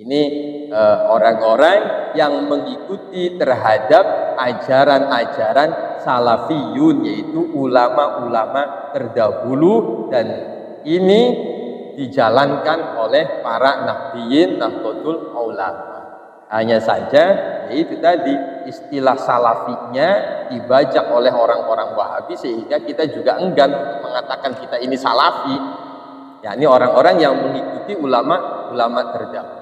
Ini orang-orang yang mengikuti terhadap ajaran-ajaran salafiyun, yaitu ulama-ulama terdahulu, dan ini dijalankan oleh para nahdiyin, nahdlatul ulama. Hanya saja yaitu tadi istilah salafinya dibajak oleh orang-orang Wahabi sehingga kita juga enggan untuk mengatakan kita ini salafi, yakni orang-orang yang mengikuti ulama-ulama terdahulu.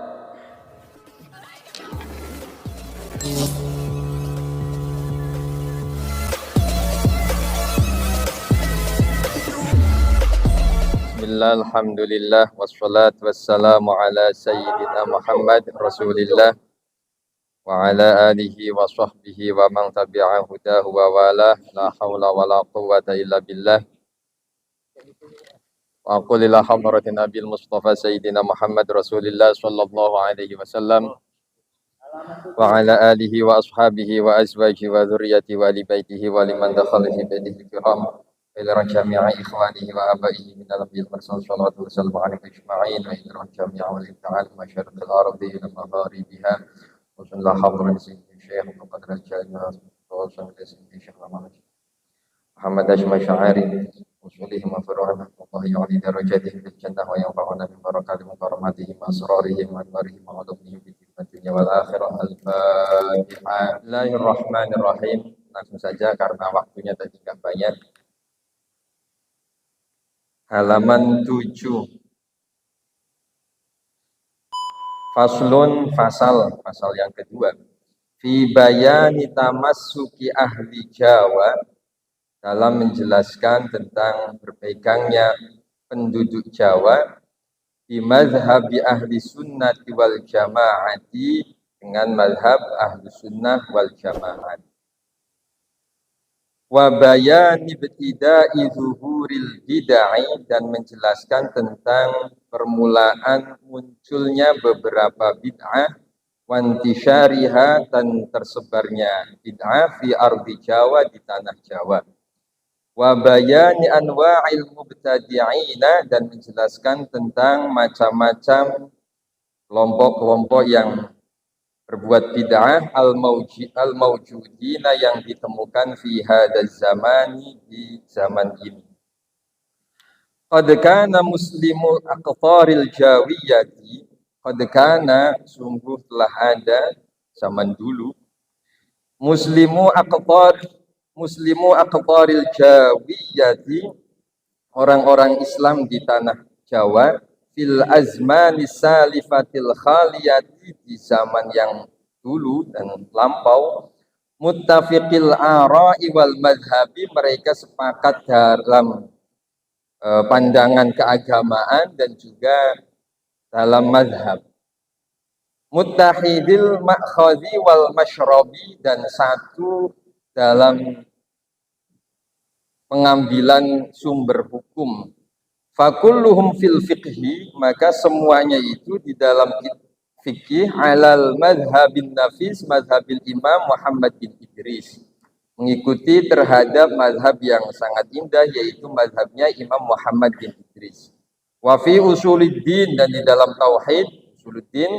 Bismillah, alhamdulillah, wassalatu wassalamu ala sayyidina Muhammad Rasulillah wa ala alihi wa sahbihi wa man tabi'a hudahu wa wala, la hawla wa la quwwata illa billah. Wa aqul ila hadratin Nabil Mustafa Sayyidina Muhammad Rasulillah sallallahu alaihi wasallam wa ala alihi wa ashabihi wa azwajihi wa dhurriyyati wa li baitihi wa liman dakhala fi baitihi kiram ila jami'a ikhwanihi wa abaihi min al-anbiya'i mursal sallallahu wa sallam alaihi ajma'in wa ila jami'a wa ta'ala masyariqil ardi ila magharibiha wa sallallahu hadratin Syekh Muqaddar al-Jannah wa sallallahu Syekh Muhammad Ashma Sya'ari usulihim wa furu'ihim Allah ya'li darajatihim fil jannah wa yanfa'una min barakatihim wa karamatihi wa asrarihim wa anwarihim wa ulumihim fid dunya wal akhirah. Al-Fatihah. Bismillahirrahmanirrahim. Langsung saja karena waktunya tadi tidak banyak. Halaman 7. Faslun, pasal yang kedua. Fi bayani tamassuki ahli Jawa, dalam menjelaskan tentang berpegangnya penduduk Jawa di mazhabi ahli sunnati wal jamaati, dengan mazhab ahli sunnah wal jamaat. Wa bayani ibtida'i zuhuril bid'ah, dan menjelaskan tentang permulaan munculnya beberapa bid'ah, wantisyariha, dan tersebarnya bid'ah fi ardi Jawa, di tanah Jawa. Wa bayani anwa'il mubtadi'ina, dan menjelaskan tentang macam-macam kelompok-kelompok yang berbuat bid'ah al-mawjudina, yang ditemukan fi hadaz zamani, di zaman ini. Qad kana muslimu aqtaril jawiyati, qad kana, sungguh telah ada zaman dulu, muslimu aqtaril jawiyati, orang-orang Islam di tanah Jawa, fil azmani salifatil khaliyati, di zaman yang dulu dan lampau, muttafiqil ara'i wal madhabi, mereka sepakat dalam pandangan keagamaan dan juga dalam madhab. Muttahidil ma'khadhi wal mashrabi, dan satu dalam pengambilan sumber hukum. Fakulluhum fil fiqhi, maka semuanya itu di dalam fikih, alal madhabin nafis, madhabil imam Muhammad bin Idris, mengikuti terhadap madhab yang sangat indah, yaitu madhabnya Imam Muhammad bin Idris. Wa fi usuluddin, dan di dalam tauhid usuluddin,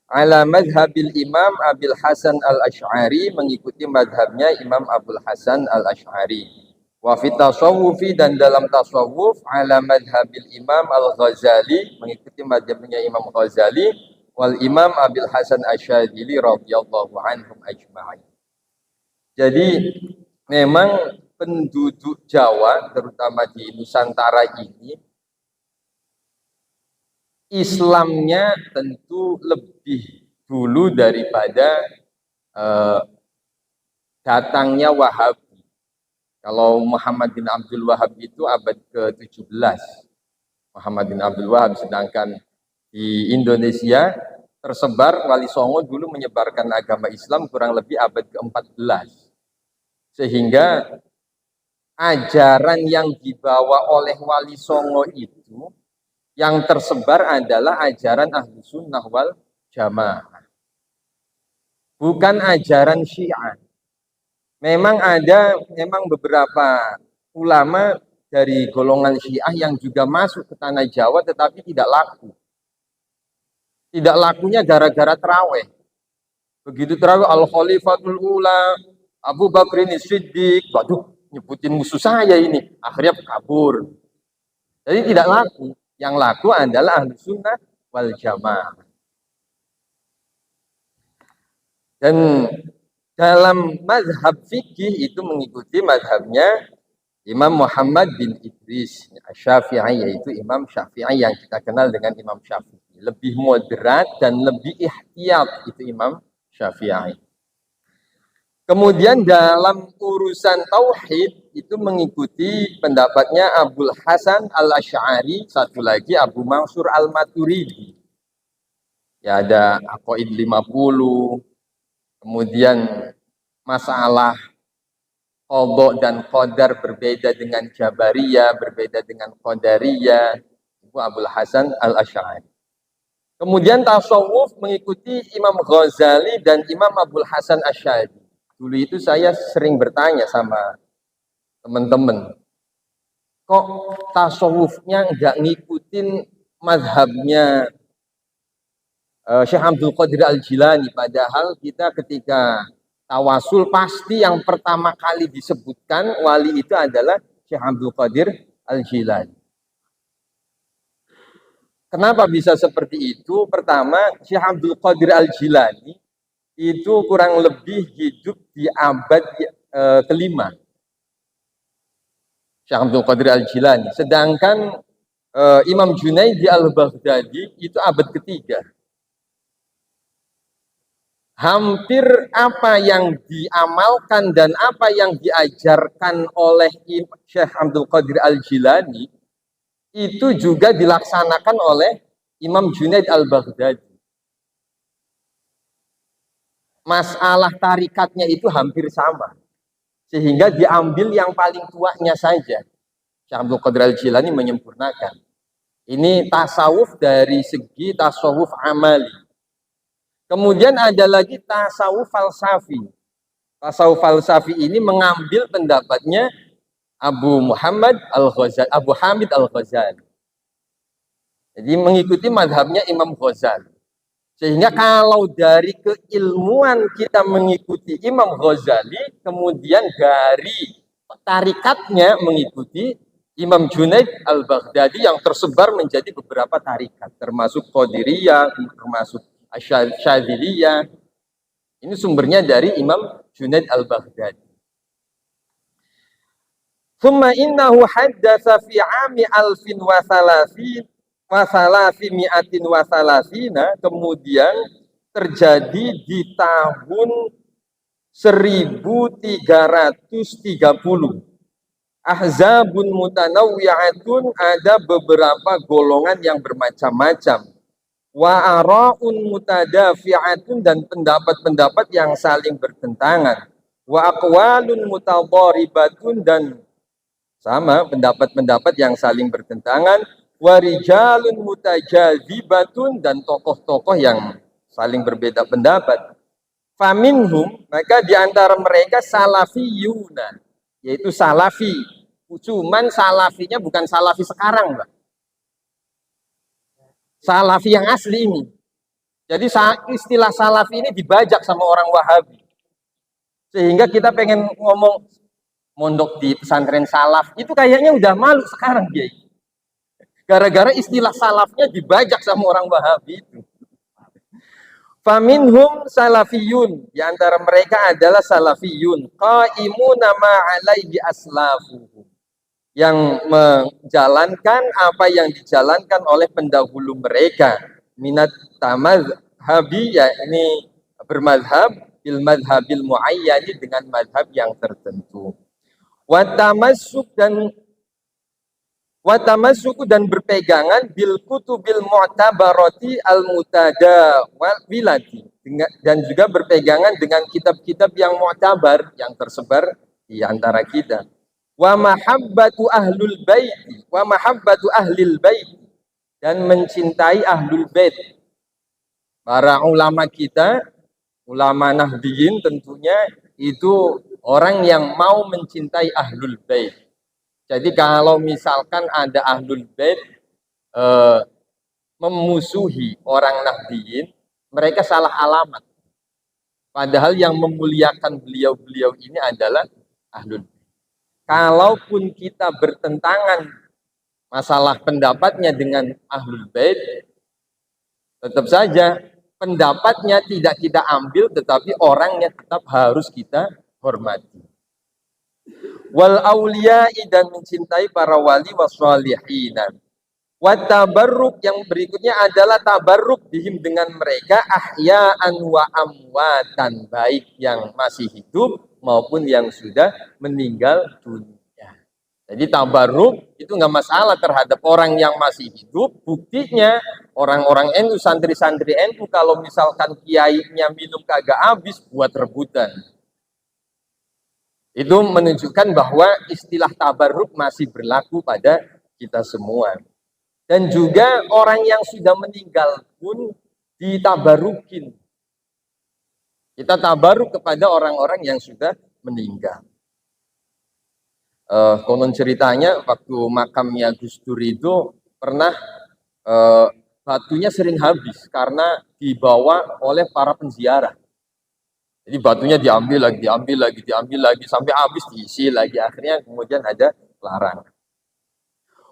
ala madhabil imam Abil Hasan al-Ash'ari, mengikuti madhabnya Imam Abul Hasan al-Ash'ari. Wa fi tasawufi, dan dalam tasawuf, ala madhabil imam al-Ghazali, mengikuti madhabnya Imam Ghazali, wal imam Abil Hasan Asyadili radhiyallahu anhum ajma'in. Jadi memang penduduk Jawa, terutama di Nusantara ini, Islamnya tentu lebih dulu daripada datangnya Wahabi. Kalau Muhammad bin Abdul Wahab itu abad ke-17, Muhammad bin Abdul Wahab, sedangkan di Indonesia tersebar, Wali Songo dulu menyebarkan agama Islam kurang lebih abad ke-14. Sehingga ajaran yang dibawa oleh Wali Songo itu, yang tersebar adalah ajaran Ahlu Sunnah wal Jamaah, bukan ajaran Syiah. Memang beberapa ulama dari golongan Syiah yang juga masuk ke tanah Jawa, tetapi tidak laku. Tidak lakunya gara-gara terawih. Begitu terawih Al-Khalifatul Ula, Abu Bakrin Siddiq, waduh nyebutin musuh saya ini, akhirnya kabur. Jadi tidak laku. Yang laku adalah ahlu sunnah wal jamaah. Dan dalam mazhab fikih itu mengikuti mazhabnya Imam Muhammad bin Idris Syafi'i, yaitu Imam Syafi'i yang kita kenal dengan Imam Syafi'i. Lebih moderat dan lebih ihtiyat itu Imam Syafi'i. Kemudian dalam urusan tauhid itu mengikuti pendapatnya Abul Hasan Al-Asy'ari, satu lagi Abu Mansur Al-Maturidi. Ya ada Aqaid 50, kemudian masalah qadha dan qadar berbeda dengan Jabariyah, berbeda dengan Qadariyah. Itu Abul Hasan Al-Asy'ari. Kemudian tasawuf mengikuti Imam Ghazali dan Imam Abul Hasan Asy'ari. Dulu itu saya sering bertanya sama teman-teman, kok tasawufnya nggak ngikutin mazhabnya Syekh Abdul Qadir Al-Jilani, padahal kita ketika tawasul pasti yang pertama kali disebutkan wali itu adalah Syekh Abdul Qadir Al-Jilani. Kenapa bisa seperti itu? Pertama, Syekh Abdul Qadir Al-Jilani itu kurang lebih hidup di abad kelima. Syekh Abdul Qadir Al-Jilani. Sedangkan Imam Junaidi Al-Baghdadi itu abad ketiga. Hampir apa yang diamalkan dan apa yang diajarkan oleh Syekh Abdul Qadir Al-Jilani itu juga dilaksanakan oleh Imam Junaid Al-Baghdadi. Masalah tarikatnya itu hampir sama, sehingga diambil yang paling tuanya saja. Syekh Abdul Qadir Al-Jilani menyempurnakan. Ini tasawuf dari segi tasawuf amali. Kemudian ada lagi tasawuf falsafi. Tasawuf falsafi ini mengambil pendapatnya Abu Hamid Al-Ghazali. Jadi mengikuti madhabnya Imam Ghazali. Sehingga kalau dari keilmuan kita mengikuti Imam Ghazali, kemudian dari tarikatnya mengikuti Imam Junaid Al-Baghdadi yang tersebar menjadi beberapa tarikat, termasuk Qadiriyah, termasuk Syadziliyah. Ini sumbernya dari Imam Junaid Al-Baghdadi. Thumma innahu haddatsa fi 'ami alfin wa mi'atin wa salasina, kemudian terjadi di tahun 1330. Ahzabun mutanawwi'atun, ada beberapa golongan yang bermacam-macam. Wa ara'un mutadafi'atun, dan pendapat-pendapat yang saling bertentangan. Wa aqwalun mutadharibatun, dan sama pendapat-pendapat yang saling bertentangan. Warijalun mutajazibatun, dan tokoh-tokoh yang saling berbeda pendapat. Faminhum, maka diantara mereka salafiyuna, yaitu salafi. Cuman salafinya bukan salafi sekarang, Mbak. Salafi yang asli ini. Jadi istilah salafi ini dibajak sama orang Wahabi. Sehingga kita pengen ngomong mondok di pesantren salaf, itu kayaknya udah malu sekarang dia. Gara-gara istilah salafnya dibajak sama orang Wahabi itu. Faminhum salafiyun, di antara mereka adalah salafiyun qaimuna ma alaihi aslafuhum, yang menjalankan apa yang dijalankan oleh pendahulu mereka, minat tamazhabi, yakni bermadhab bil madhabil muayyani, dengan madhab yang tertentu. Wa tamassuk dan berpegangan bil kutubil mu'tabarati al mutadawilati, dan juga berpegangan dengan kitab-kitab yang mu'tabar yang tersebar di antara kita. Wa mahabbatu ahlul bait, wa mahabbatu ahlil bait, dan mencintai ahlul bait. Para ulama kita, ulama Nahdiyin tentunya itu orang yang mau mencintai ahlul bait. Jadi kalau misalkan ada ahlul bait, memusuhi orang Nahdiyin, mereka salah alamat. Padahal yang memuliakan beliau-beliau ini adalah Ahlul Bait. Kalaupun kita bertentangan masalah pendapatnya dengan Ahlul Bait, tetap saja pendapatnya tidak kita ambil, tetapi orangnya tetap harus kita hormati. Wal auliya'i, dan mencintai para wali wassalihina. Wa tabarruk, yang berikutnya adalah tabarruk bihim, dengan mereka, ahya'an wa amwatan, baik yang masih hidup maupun yang sudah meninggal dunia. Jadi tabarruk itu nggak masalah terhadap orang yang masih hidup. Buktinya orang-orang NU, santri-santri NU, kalau misalkan kiainya minum kagak habis buat rebutan. Itu menunjukkan bahwa istilah tabarruk masih berlaku pada kita semua. Dan juga orang yang sudah meninggal pun ditabarukin. Kita tabaruk kepada orang-orang yang sudah meninggal. Konon ceritanya waktu makamnya Gus Dur itu pernah batunya sering habis karena dibawa oleh para penziarah. Jadi batunya diambil lagi sampai habis, diisi lagi. Akhirnya kemudian ada larangan.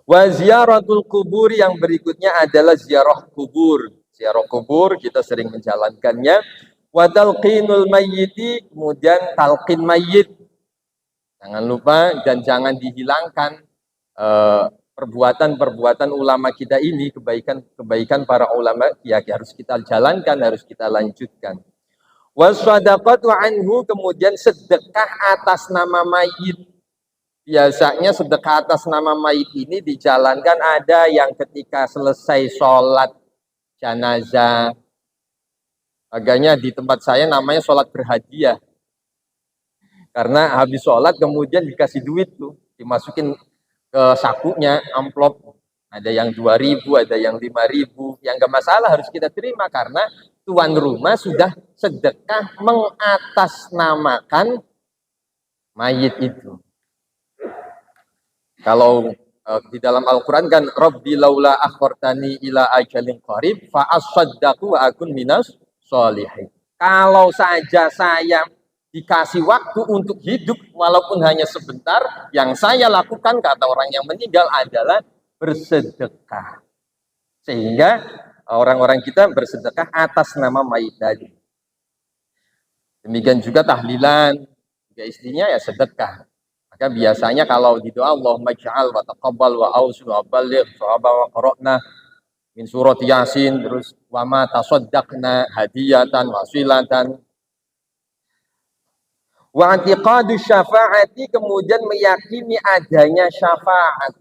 Wa ziyaratul kubur, yang berikutnya adalah ziarah kubur. Ziarah kubur kita sering menjalankannya. Wa talqinul mayyiti, kemudian talqin mayyit. Jangan lupa dan jangan dihilangkan perbuatan-perbuatan ulama kita ini, kebaikan para ulama ya harus kita jalankan, harus kita lanjutkan. Wa shadaqatu anhu, kemudian sedekah atas nama mayyit. Biasanya sedekah atas nama mayit ini dijalankan ada yang ketika selesai sholat jenazah. Agaknya di tempat saya namanya sholat berhadiah. Karena habis sholat kemudian dikasih duit tuh, dimasukin ke sakunya, amplop. Ada yang 2.000, ada yang 5.000. Yang gak masalah, harus kita terima karena tuan rumah sudah sedekah mengatasnamakan mayit itu. Kalau di dalam Al-Quran kan, Rabbi laula akhortani ila ajalin qarib fa asaddaqu wa akun minas sholihin. Kalau saja saya dikasih waktu untuk hidup walaupun hanya sebentar, yang saya lakukan, kata orang yang meninggal, adalah bersedekah. Sehingga orang-orang kita bersedekah atas nama mayit tadi. Demikian juga tahlilan, juga istrinya ya sedekah. Maka biasanya kalau di doa, Allahumma ja'al wa taqabbal wa ausul wa balligh sawaba wa qara'na min surat Yasin, terus wa ma tasaddaqna hadiyatan wasilatan. Wa i'tiqadu syafa'ati, kemudian meyakini adanya syafaat.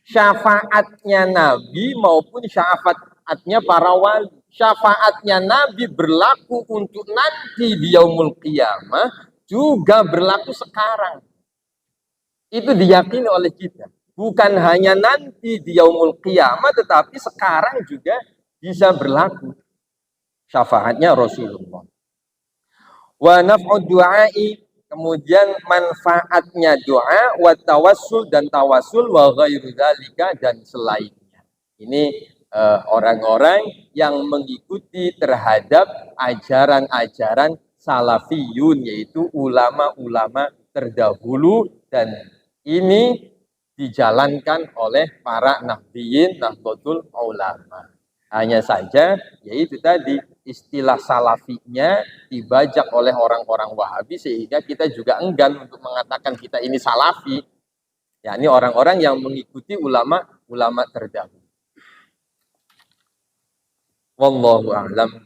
Syafaatnya Nabi maupun syafaatnya para wali. Syafaatnya Nabi berlaku untuk nanti di yaumul qiyamah, juga berlaku sekarang. Itu diyakini oleh kita. Bukan hanya nanti di yaumul qiyamah, tetapi sekarang juga bisa berlaku syafaatnya Rasulullah. Wa naf'ud du'ai, kemudian manfaatnya doa, wa tawassul, dan tawassul, wa ghairu dzalika, dan selainnya. Ini orang-orang yang mengikuti terhadap ajaran-ajaran salafiyun, yaitu ulama-ulama terdahulu, dan ini dijalankan oleh para nahdiyin, nahdlatul ulama. Hanya saja, yaitu tadi, istilah salafinya dibajak oleh orang-orang Wahabi, sehingga kita juga enggan untuk mengatakan kita ini salafi. Yakni orang-orang yang mengikuti ulama-ulama terdahulu. Wallahu a'lam.